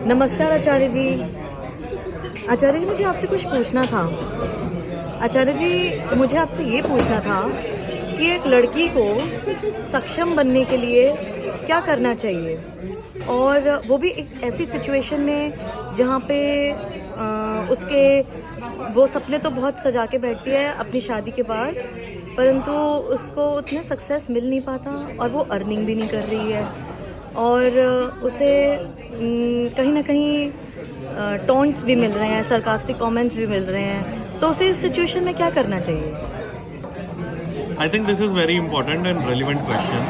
नमस्कार आचार्य जी। आचार्य जी, मुझे आपसे कुछ पूछना था। आचार्य जी, मुझे आपसे ये पूछना था कि एक लड़की को सक्षम बनने के लिए क्या करना चाहिए, और वो भी एक ऐसी सिचुएशन में जहाँ पे उसके वो सपने तो बहुत सजा के बैठती है अपनी शादी के बाद, परंतु उसको उतना सक्सेस मिल नहीं पाता और वो अर्निंग भी नहीं कर रही है, और उसे कहीं ना कहीं टॉन्ट्स भी मिल रहे हैं, सरकास्टिक कमेंट्स भी मिल रहे हैं, तो उसे इस सिचुएशन में क्या करना चाहिए? I think this is very important and relevant question.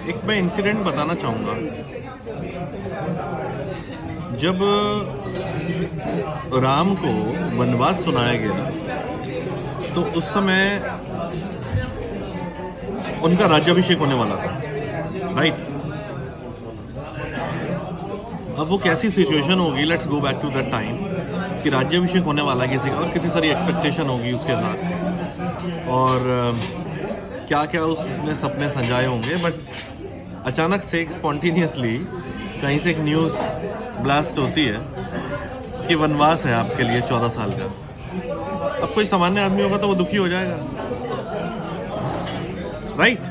एक मैं इंसिडेंट बताना चाहूँगा। जब राम को वनवास सुनाया गया तो उस समय उनका राज्याभिषेक होने वाला था, राइट? अब वो कैसी सिचुएशन होगी, let's go back to that time, कि राज्याभिषेक होने वाला किसी का और कितनी सारी एक्सपेक्टेशन होगी उसके साथ, और क्या क्या उसने सपने संजाए होंगे। बट अचानक से एक स्पॉन्टेनियसली कहीं से एक न्यूज़ ब्लास्ट होती है कि वनवास है आपके लिए 14 साल का। अब कोई सामान्य आदमी होगा तो वो दुखी हो जाएगा, राइट?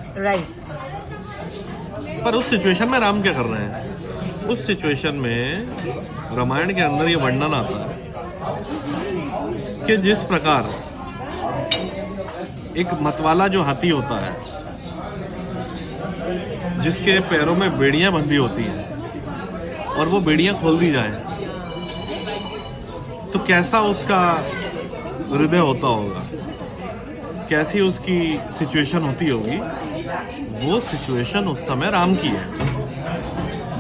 पर उस सिचुएशन में राम क्या कर रहे हैं? उस सिचुएशन में रामायण के अंदर ये वर्णन आता है कि जिस प्रकार एक मतवाला जो हाथी होता है, जिसके पैरों में बेड़ियां बंधी होती हैं और वो बेड़ियां खोल दी जाए तो कैसा उसका हृदय होता होगा, कैसी उसकी सिचुएशन होती होगी। वो सिचुएशन उस समय राम की है।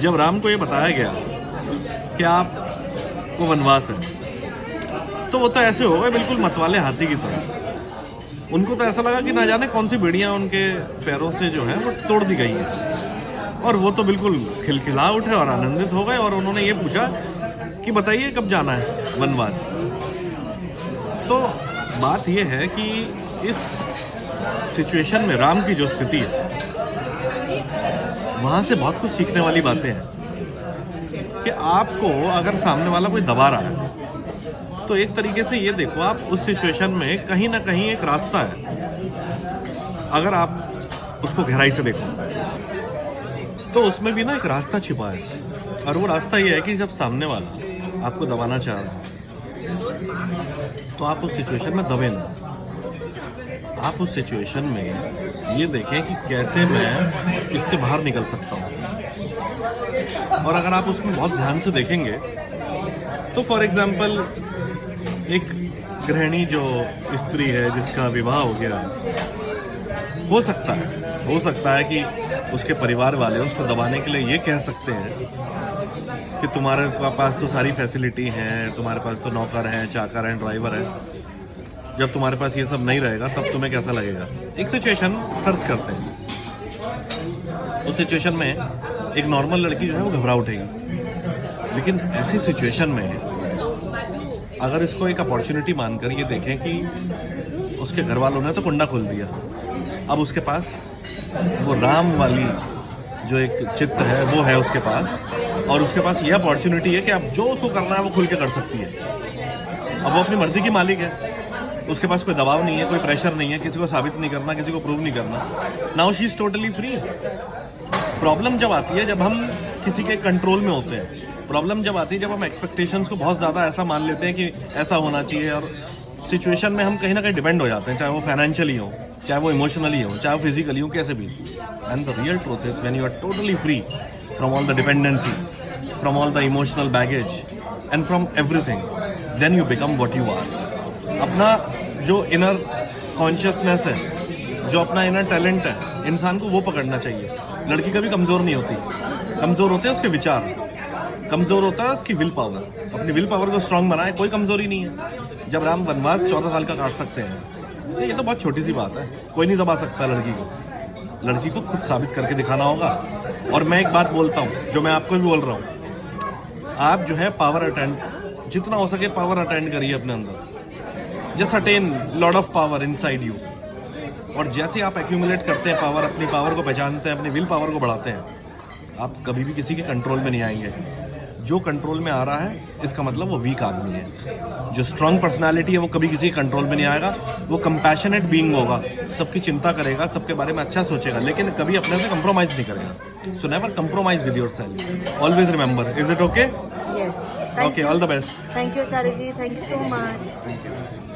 जब राम को ये बताया गया कि आपको वनवास है, तो वो तो ऐसे हो गए बिल्कुल मतवाले हाथी की तरह। उनको तो ऐसा लगा कि ना जाने कौन सी बेड़ियां उनके पैरों से जो है वो तोड़ दी गई हैं, और वो तो बिल्कुल खिलखिला उठे और आनंदित हो गए, और उन्होंने ये पूछा कि बताइए कब जाना है वनवास। तो बात ये है कि इस सिचुएशन में राम की जो स्थिति है, वहाँ से बहुत कुछ सीखने वाली बातें हैं कि आपको अगर सामने वाला कोई दबा रहा है तो एक तरीके से ये देखो, आप उस सिचुएशन में कहीं ना कहीं एक रास्ता है। अगर आप उसको गहराई से देखो तो उसमें भी ना एक रास्ता छिपा है, और वो रास्ता ये है कि जब सामने वाला आपको दबाना चाह रहा है तो आप उस सिचुएशन में दबे ना। आप उस सिचुएशन में ये देखें कि कैसे मैं इससे बाहर निकल सकता हूँ। और अगर आप उसमें बहुत ध्यान से देखेंगे तो फॉर एग्जांपल एक गृहिणी जो स्त्री है जिसका विवाह हो गया, हो सकता है कि उसके परिवार वाले उसको दबाने के लिए ये कह सकते हैं कि तुम्हारे पास तो सारी फैसिलिटी हैं, तुम्हारे पास तो नौकर हैं, चाकर हैं, ड्राइवर हैं, जब तुम्हारे पास ये सब नहीं रहेगा तब तुम्हें कैसा लगेगा। एक सिचुएशन फर्ज करते हैं, उस सिचुएशन में एक नॉर्मल लड़की जो है वो घबरा उठेगी। लेकिन ऐसी सिचुएशन में अगर इसको एक अपॉर्चुनिटी मानकर ये देखें कि उसके घर वालों ने तो कुंडा खोल दिया, अब उसके पास वो राम वाली जो एक चित्त है वो है उसके पास, और उसके पास ये अपॉर्चुनिटी है कि अब जो उसको करना है वो खुल के कर सकती है। अब वो अपनी मर्जी की मालिक है, उसके पास कोई दबाव नहीं है, कोई प्रेशर नहीं है, किसी को साबित नहीं करना, किसी को प्रूव नहीं करना। Now she is totally free. Problem जब आती है जब हम किसी के कंट्रोल में होते हैं, प्रॉब्लम जब आती है जब हम एक्सपेक्टेशंस को बहुत ज़्यादा ऐसा मान लेते हैं कि ऐसा होना चाहिए, और सिचुएशन में हम कहीं ना कहीं डिपेंड हो जाते हैं, चाहे वो फाइनेंशियली हो, चाहे वो इमोशनली हो, चाहे वो फिजिकली हो, कैसे भी। And the real truth is when you are totally free from all the dependency, from all the emotional baggage and from everything, then you become what you are. अपना जो इनर कॉन्शियसनेस है, जो अपना inner talent है, इंसान को वो पकड़ना चाहिए। लड़की कभी कमज़ोर नहीं होती, कमज़ोर होते हैं उसके विचार, कमज़ोर होता है उसकी विल पावर। अपनी विल पावर को स्ट्रांग बनाए, कोई कमज़ोरी नहीं है। जब राम वनवास 14 साल का काट सकते हैं तो ये तो बहुत छोटी सी बात है, कोई नहीं दबा सकता लड़की को। लड़की को खुद साबित करके दिखाना होगा। और मैं एक बात बोलता हूँ जो मैं आपको भी बोल रहा हूँ, आप जो है पावर अटेंड, जितना हो सके पावर अटेंड करिए अपने अंदर। Just attain lot of power inside you, और जैसे आप एक्यूमुलेट करते हैं पावर, अपनी पावर को पहचानते हैं, अपनी विल पावर को बढ़ाते हैं, आप कभी भी किसी के कंट्रोल में नहीं आएंगे। जो कंट्रोल में आ रहा है इसका मतलब वो वीक आदमी है। जो स्ट्रांग पर्सनालिटी है वो कभी किसी कंट्रोल में नहीं आएगा, वो कंपैशनेट बीइंग होगा, सबकी चिंता करेगा, सबके बारे में अच्छा सोचेगा, लेकिन कभी अपने से कंप्रोमाइज़ नहीं करेगा। So never compromise with yourself, always remember. Is it okay? Yes, okay, all the best. Thank you Acharya ji, thank you so much.